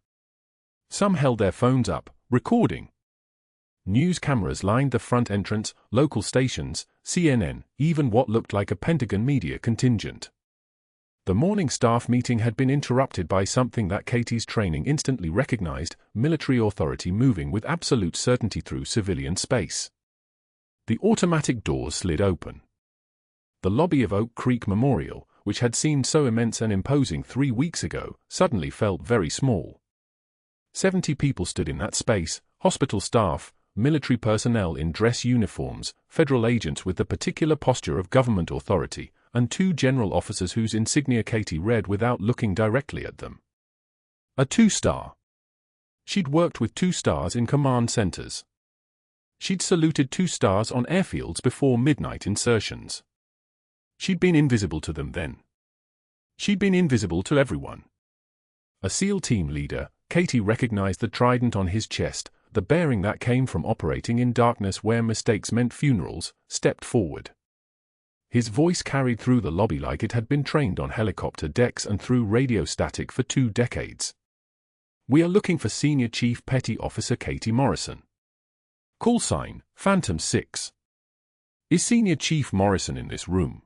Speaker 1: Some held their phones up, recording. News cameras lined the front entrance, local stations, CNN, even what looked like a Pentagon media contingent. The morning staff meeting had been interrupted by something that Katie's training instantly recognized, military authority moving with absolute certainty through civilian space. The automatic doors slid open. The lobby of Oak Creek Memorial, which had seemed so immense and imposing 3 weeks ago, suddenly felt very small. 70 people stood in that space, hospital staff, military personnel in dress uniforms, federal agents with the particular posture of government authority, and 2 general officers whose insignia Katie read without looking directly at them. A 2-star. She'd worked with 2 stars in command centers. She'd saluted 2 stars on airfields before midnight insertions. She'd been invisible to them then. She'd been invisible to everyone. A SEAL team leader, Katie recognized the trident on his chest, the bearing that came from operating in darkness where mistakes meant funerals, stepped forward. His voice carried through the lobby like it had been trained on helicopter decks and through radio static for 2 decades. "We are looking for Senior Chief Petty Officer Katie Morrison. Call sign, Phantom 6. Is Senior Chief Morrison in this room?"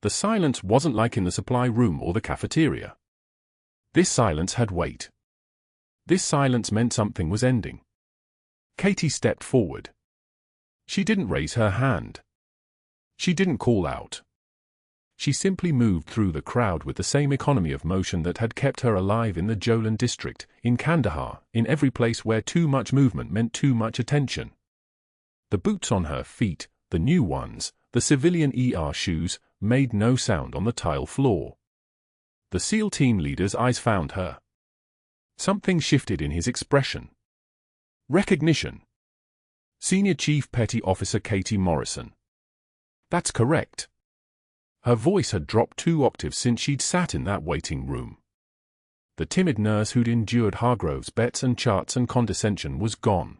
Speaker 1: The silence wasn't like in the supply room or the cafeteria. This silence had weight. This silence meant something was ending. Katie stepped forward. She didn't raise her hand. She didn't call out. She simply moved through the crowd with the same economy of motion that had kept her alive in the Jolan district, in Kandahar, in every place where too much movement meant too much attention. The boots on her feet, the new ones, the civilian shoes, made no sound on the tile floor. The SEAL team leader's eyes found her. Something shifted in his expression. Recognition. "Senior Chief Petty Officer Katie Morrison." "That's correct." Her voice had dropped 2 octaves since she'd sat in that waiting room. The timid nurse who'd endured Hargrove's bets and charts and condescension was gone.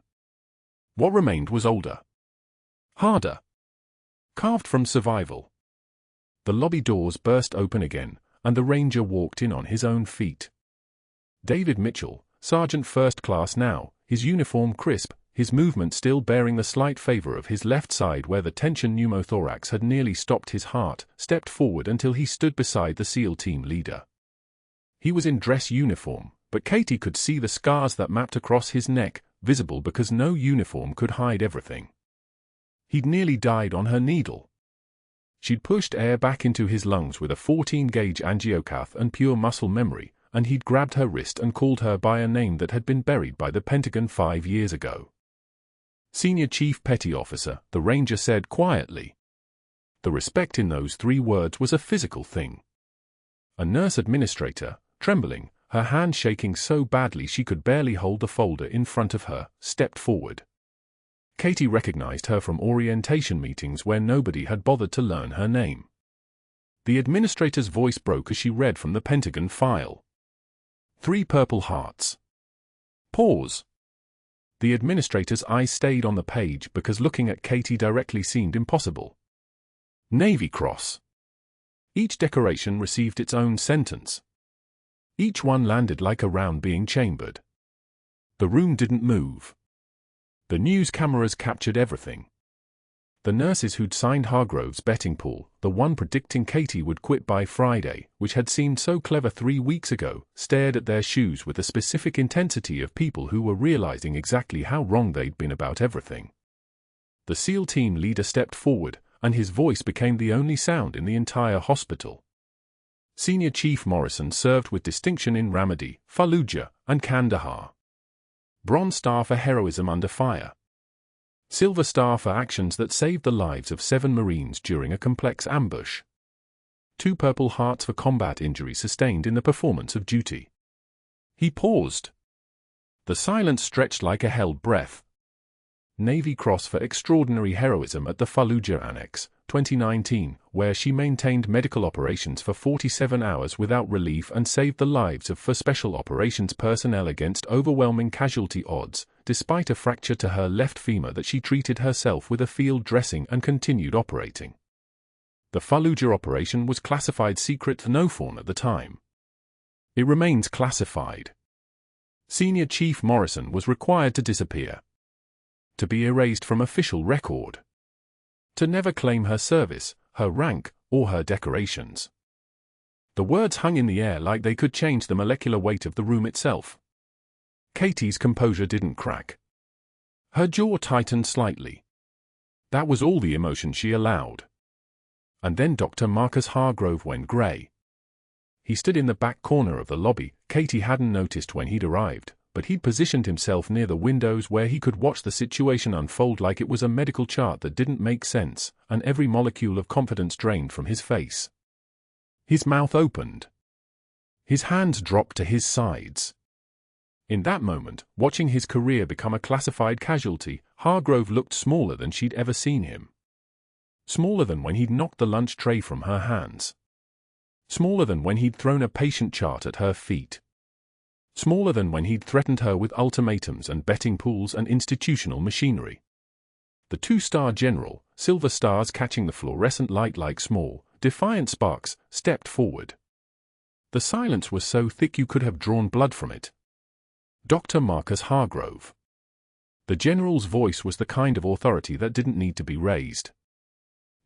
Speaker 1: What remained was older. Harder. Carved from survival. The lobby doors burst open again, and the ranger walked in on his own feet. David Mitchell, Sergeant First Class now, his uniform crisp, his movement still bearing the slight favor of his left side where the tension pneumothorax had nearly stopped his heart, stepped forward until he stood beside the SEAL team leader. He was in dress uniform, but Katie could see the scars that mapped across his neck, visible because no uniform could hide everything. He'd nearly died on her needle. She'd pushed air back into his lungs with a 14-gauge angiocath and pure muscle memory, and he'd grabbed her wrist and called her by a name that had been buried by the Pentagon 5 years ago. "Senior Chief Petty Officer," the ranger said quietly. The respect in those 3 words was a physical thing. A nurse administrator, trembling, her hand shaking so badly she could barely hold the folder in front of her, stepped forward. Katie recognized her from orientation meetings where nobody had bothered to learn her name. The administrator's voice broke as she read from the Pentagon file. 3 purple hearts. Pause. The administrator's eyes stayed on the page because looking at Katie directly seemed impossible. Navy Cross. Each decoration received its own sentence. Each one landed like a round being chambered. The room didn't move. The news cameras captured everything. The nurses who'd signed Hargrove's betting pool, the one predicting Katie would quit by Friday, which had seemed so clever 3 weeks ago, stared at their shoes with the specific intensity of people who were realizing exactly how wrong they'd been about everything. The SEAL team leader stepped forward, and his voice became the only sound in the entire hospital. Senior Chief Morrison served with distinction in Ramadi, Fallujah, and Kandahar. Bronze Star for heroism under fire. Silver Star for actions that saved the lives of 7 Marines during a complex ambush. 2 Purple Hearts for combat injuries sustained in the performance of duty. He paused. The silence stretched like a held breath. Navy Cross for extraordinary heroism at the Fallujah Annex, 2019, where she maintained medical operations for 47 hours without relief and saved the lives of for special operations personnel against overwhelming casualty odds, despite a fracture to her left femur that she treated herself with a field dressing and continued operating. The Fallujah operation was classified secret no phone at the time. It remains classified. Senior Chief Morrison was required to disappear. To be erased from official record. To never claim her service, her rank, or her decorations. The words hung in the air like they could change the molecular weight of the room itself. Katie's composure didn't crack. Her jaw tightened slightly. That was all the emotion she allowed. And then Dr. Marcus Hargrove went grey. He stood in the back corner of the lobby. Katie hadn't noticed when he'd arrived, but he'd positioned himself near the windows where he could watch the situation unfold like it was a medical chart that didn't make sense, and every molecule of confidence drained from his face. His mouth opened. His hands dropped to his sides. In that moment, watching his career become a classified casualty, Hargrove looked smaller than she'd ever seen him. Smaller than when he'd knocked the lunch tray from her hands. Smaller than when he'd thrown a patient chart at her feet. Smaller than when he'd threatened her with ultimatums and betting pools and institutional machinery. The two-star general, silver stars catching the fluorescent light like small, defiant sparks, stepped forward. The silence was so thick you could have drawn blood from it. Dr. Marcus Hargrove. The general's voice was the kind of authority that didn't need to be raised.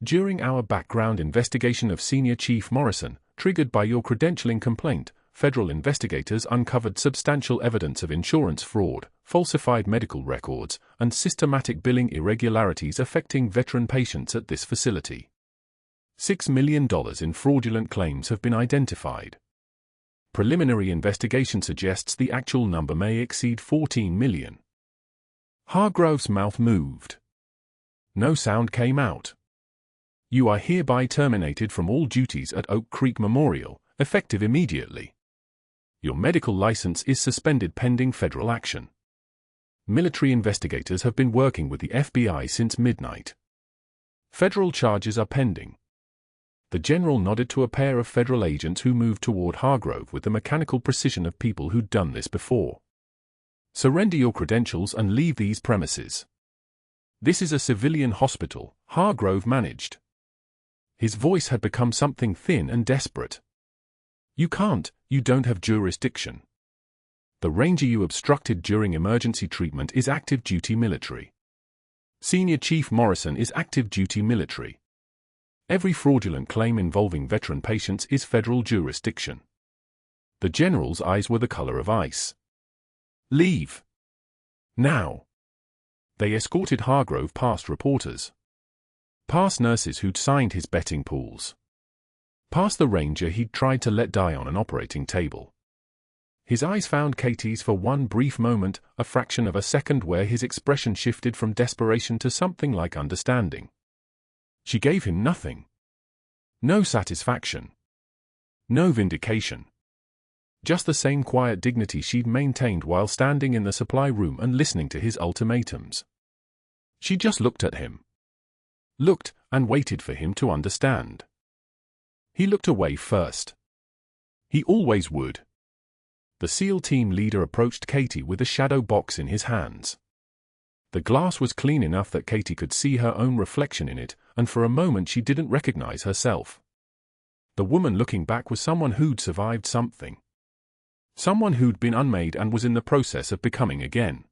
Speaker 1: During our background investigation of Senior Chief Morrison, triggered by your credentialing complaint, federal investigators uncovered substantial evidence of insurance fraud, falsified medical records, and systematic billing irregularities affecting veteran patients at this facility. $6 million in fraudulent claims have been identified. Preliminary investigation suggests the actual number may exceed $14 million. Hargrove's mouth moved. No sound came out. You are hereby terminated from all duties at Oak Creek Memorial, effective immediately. Your medical license is suspended pending federal action. Military investigators have been working with the FBI since midnight. Federal charges are pending. The general nodded to a pair of federal agents who moved toward Hargrove with the mechanical precision of people who'd done this before. Surrender your credentials and leave these premises. This is a civilian hospital, Hargrove managed. His voice had become something thin and desperate. You don't have jurisdiction. The ranger you obstructed during emergency treatment is active duty military. Senior Chief Morrison is active duty military. Every fraudulent claim involving veteran patients is federal jurisdiction. The general's eyes were the color of ice. Leave. Now. They escorted Hargrove past reporters. Past nurses who'd signed his betting pools. Past the ranger he'd tried to let die on an operating table. His eyes found Katie's for one brief moment, a fraction of a second where his expression shifted from desperation to something like understanding. She gave him nothing. No satisfaction. No vindication. Just the same quiet dignity she'd maintained while standing in the supply room and listening to his ultimatums. She just looked at him. Looked, and waited for him to understand. He looked away first. He always would. The SEAL team leader approached Katie with a shadow box in his hands. The glass was clean enough that Katie could see her own reflection in it, and for a moment she didn't recognize herself. The woman looking back was someone who'd survived something. Someone who'd been unmade and was in the process of becoming again.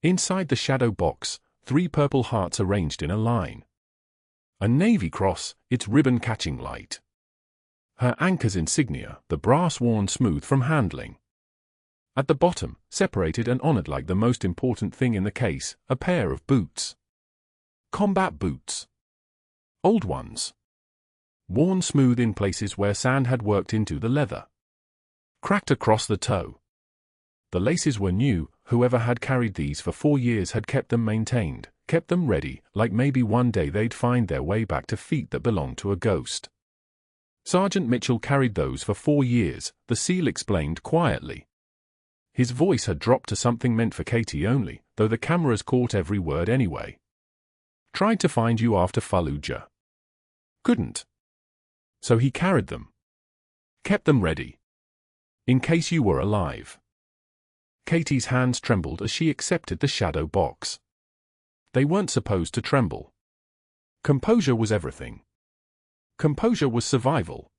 Speaker 1: Inside the shadow box, 3 purple hearts arranged in a line. A navy cross, its ribbon catching light. Her anchor's insignia, the brass worn smooth from handling. At the bottom, separated and honored like the most important thing in the case, a pair of boots. Combat boots. Old ones. Worn smooth in places where sand had worked into the leather. Cracked across the toe. The laces were new, whoever had carried these for 4 years had kept them maintained, kept them ready, like maybe one day they'd find their way back to feet that belonged to a ghost. Sergeant Mitchell carried those for 4 years, the SEAL explained quietly. His voice had dropped to something meant for Katie only, though the cameras caught every word anyway. Tried to find you after Fallujah. Couldn't. So he carried them. Kept them ready. In case you were alive. Katie's hands trembled as she accepted the shadow box. They weren't supposed to tremble. Composure was everything. Composure was survival.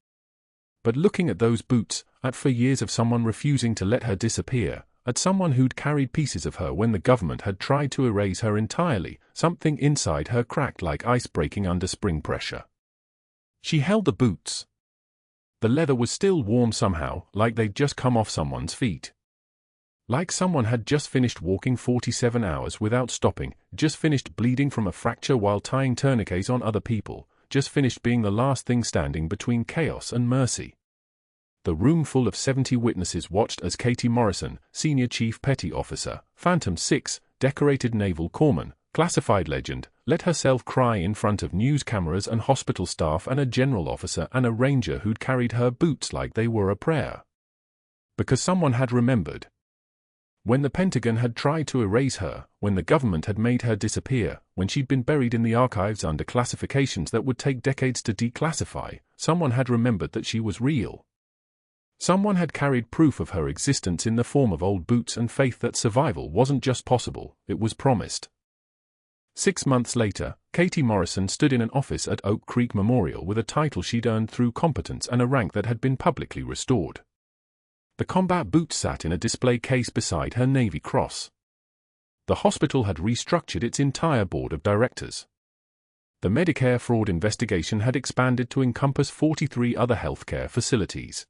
Speaker 1: But looking at those boots, at for years of someone refusing to let her disappear, at someone who'd carried pieces of her when the government had tried to erase her entirely, something inside her cracked like ice breaking under spring pressure. She held the boots. The leather was still warm somehow, like they'd just come off someone's feet. Like someone had just finished walking 47 hours without stopping, just finished bleeding from a fracture while tying tourniquets on other people, just finished being the last thing standing between chaos and mercy. The room full of 70 witnesses watched as Katie Morrison, Senior Chief Petty Officer, Phantom 6, decorated naval corpsman, classified legend, let herself cry in front of news cameras and hospital staff and a general officer and a ranger who'd carried her boots like they were a prayer. Because someone had remembered. When the Pentagon had tried to erase her, when the government had made her disappear, when she'd been buried in the archives under classifications that would take decades to declassify, someone had remembered that she was real. Someone had carried proof of her existence in the form of old boots and faith that survival wasn't just possible, it was promised. 6 months later, Katie Morrison stood in an office at Oak Creek Memorial with a title she'd earned through competence and a rank that had been publicly restored. The combat boots sat in a display case beside her Navy Cross. The hospital had restructured its entire board of directors. The Medicare fraud investigation had expanded to encompass 43 other healthcare facilities.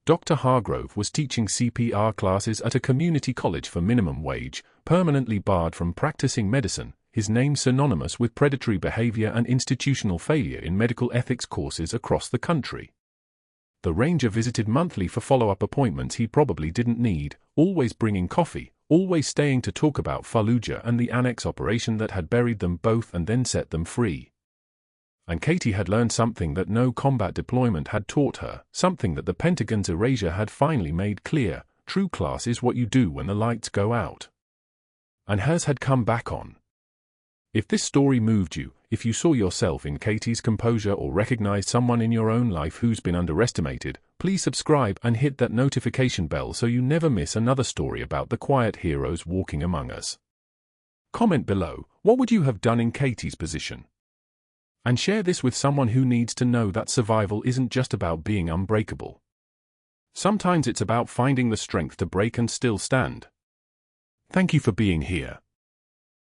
Speaker 1: Dr. Hargrove was teaching CPR classes at a community college for minimum wage, permanently barred from practicing medicine, his name synonymous with predatory behavior and institutional failure in medical ethics courses across the country. The ranger visited monthly for follow-up appointments he probably didn't need, always bringing coffee, always staying to talk about Fallujah and the annex operation that had buried them both and then set them free. And Katie had learned something that no combat deployment had taught her, something that the Pentagon's erasure had finally made clear: true class is what you do when the lights go out. And hers had come back on. If this story moved you, if you saw yourself in Katie's composure or recognized someone in your own life who's been underestimated, please subscribe and hit that notification bell so you never miss another story about the quiet heroes walking among us. Comment below, what would you have done in Katie's position? And share this with someone who needs to know that survival isn't just about being unbreakable. Sometimes it's about finding the strength to break and still stand. Thank you for being here.